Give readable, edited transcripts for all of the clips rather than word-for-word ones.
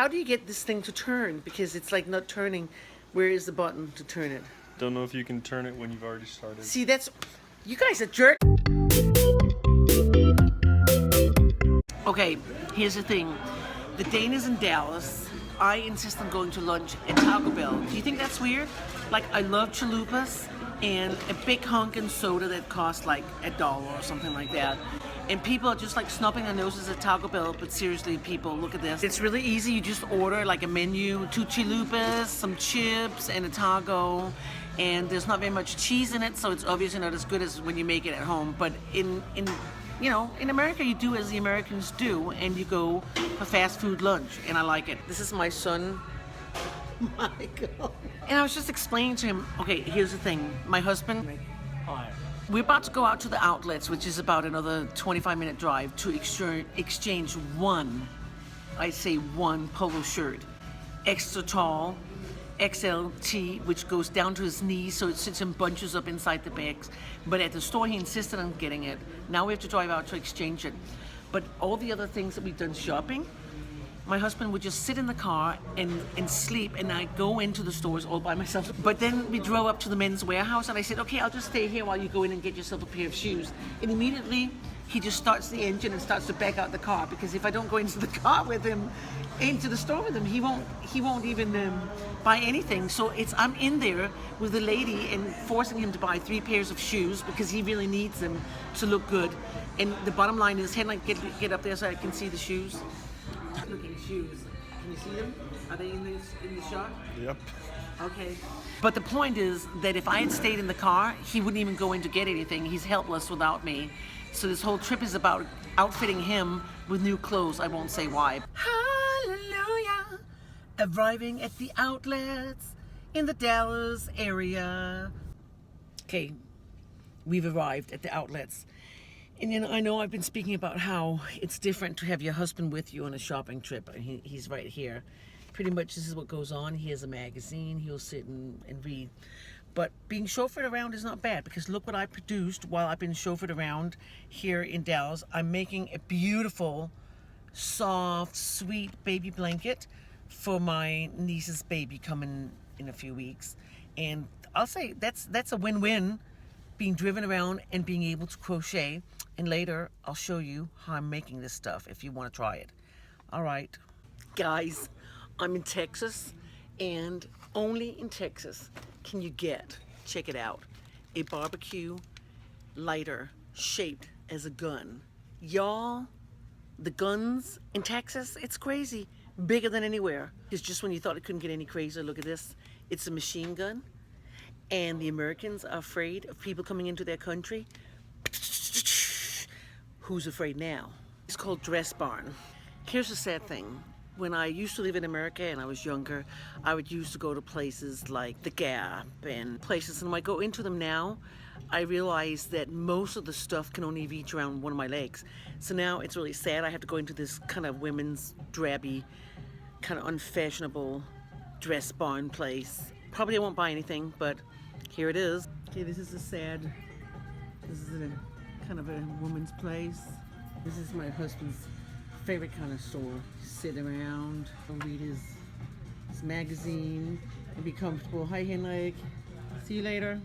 How do you get this thing to turn? Because it's like not turning. Where is the button to turn it? Don't know if you can turn it when you've already started. See, that's... You guys are jerk. Okay, here's the thing. The Dane is in Dallas. I insist on going to lunch at Taco Bell. Do you think that's weird? Like, I love chalupas and a big honkin' soda that costs like $1 or something like that. And people are just like snubbing their noses at Taco Bell, but seriously, people, look at this. It's really easy. You just order like a menu, 2 chalupas, some chips, and a taco. And there's not very much cheese in it, so it's obviously not as good as when you make it at home. But in America, you do as the Americans do, and you go for fast food lunch, and I like it. This is my son, Michael. And I was just explaining to him, okay, here's the thing. My husband, hi. We're about to go out to the outlets, which is about another 25-minute drive, to exchange one, I say one polo shirt, extra tall, XLT, which goes down to his knees, so it sits in bunches up inside the bags. But at the store, he insisted on getting it. Now we have to drive out to exchange it. But all the other things that we've done shopping, my husband would just sit in the car and sleep, and I'd go into the stores all by myself. But then we drove up to the men's warehouse, and I said, okay, I'll just stay here while you go in and get yourself a pair of shoes. And immediately, he just starts the engine and starts to back out the car, because if I don't go into the car with him, into the store with him, he won't even buy anything. So I'm in there with the lady and forcing him to buy 3 pairs of shoes because he really needs them to look good. And the bottom line is, get up there so I can see the shoes. Looking shoes. Can you see them? Are they in the shot? Yep. Okay. But the point is that if I had stayed in the car, he wouldn't even go in to get anything. He's helpless without me. So this whole trip is about outfitting him with new clothes. I won't say why. Hallelujah. Arriving at the outlets in the Dallas area. Okay, we've arrived at the outlets. And I know I've been speaking about how it's different to have your husband with you on a shopping trip. He's right here. Pretty much this is what goes on. He has a magazine. He'll sit and read. But being chauffeured around is not bad, because look what I produced while I've been chauffeured around here in Dallas. I'm making a beautiful, soft, sweet baby blanket for my niece's baby coming in a few weeks. And I'll say that's a win-win, being driven around and being able to crochet. And later, I'll show you how I'm making this stuff if you want to try it. All right. Guys, I'm in Texas, and only in Texas can you get, check it out, a barbecue lighter shaped as a gun. Y'all, the guns in Texas, it's crazy. Bigger than anywhere. It's just when you thought it couldn't get any crazier, look at this. It's a machine gun, and the Americans are afraid of people coming into their country. Who's afraid now? It's called Dress Barn. Here's the sad thing. When I used to live in America and I was younger, I would used to go to places like the Gap and places, and when I go into them now, I realize that most of the stuff can only reach around one of my legs. So now it's really sad. I have to go into this kind of women's drabby, kind of unfashionable Dress Barn place. Probably I won't buy anything, but here it is. Okay, this is a kind of a woman's place. This is my husband's favorite kind of store. Sit around, read his magazine, and be comfortable. Hi, Henrik. See you later.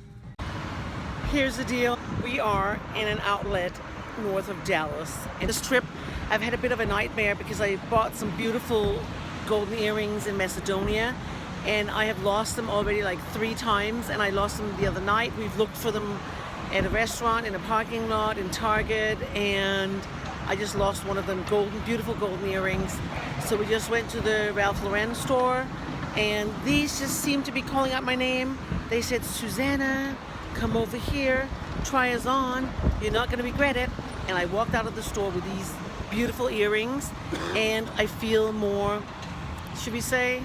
Here's the deal. We are in an outlet north of Dallas. And this trip, I've had a bit of a nightmare because I bought some beautiful golden earrings in Macedonia, and I have lost them already like 3 times, and I lost them the other night. We've looked for them at a restaurant, in a parking lot, in Target, and I just lost one of them, beautiful golden earrings. So we just went to the Ralph Lauren store, and these just seemed to be calling out my name. They said, Susanna, come over here, try us on, you're not gonna regret it. And I walked out of the store with these beautiful earrings, and I feel more, should we say,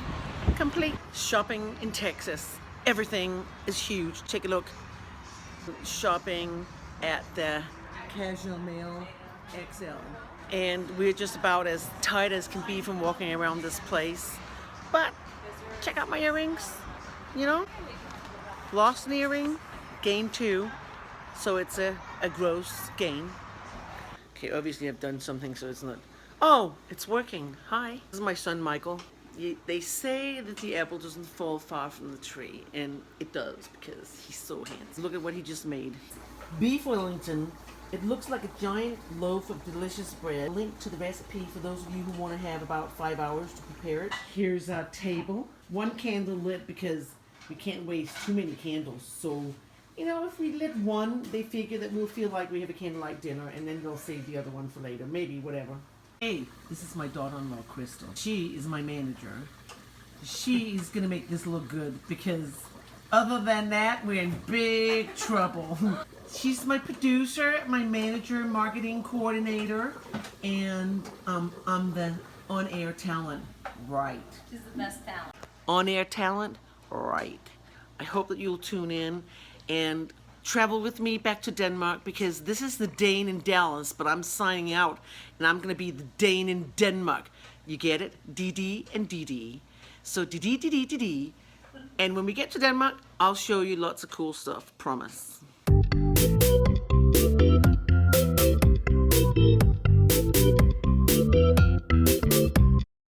complete. Shopping in Texas, everything is huge. Take a look. Shopping at the Casual Male XL, and we're just about as tired as can be from walking around this place. But check out my earrings. Lost an earring, gained 2, so it's a gross gain. Okay, obviously I've done something so it's not. Oh, it's working. Hi, this is my son Michael. They say that the apple doesn't fall far from the tree, and it does because he's so handsome. Look at what he just made. Beef Wellington. It looks like a giant loaf of delicious bread. Link to the recipe for those of you who want to have about 5 hours to prepare it. Here's our table. One candle lit because we can't waste too many candles. So, you know, if we lit one, they figure that we'll feel like we have a candlelight dinner, and then they'll save the other one for later. Maybe, whatever. Hey, this is my daughter-in-law, Crystal. She is my manager. She's gonna make this look good because other than that, we're in big trouble. She's my producer, my manager, marketing coordinator, and I'm the on-air talent. Right. She's the best talent. On-air talent? Right. I hope that you'll tune in and travel with me back to Denmark because this is the Dane in Dallas, but I'm signing out and I'm going to be the Dane in Denmark. You get it? DD and DD. So DD, DD, DD. And when we get to Denmark, I'll show you lots of cool stuff. Promise.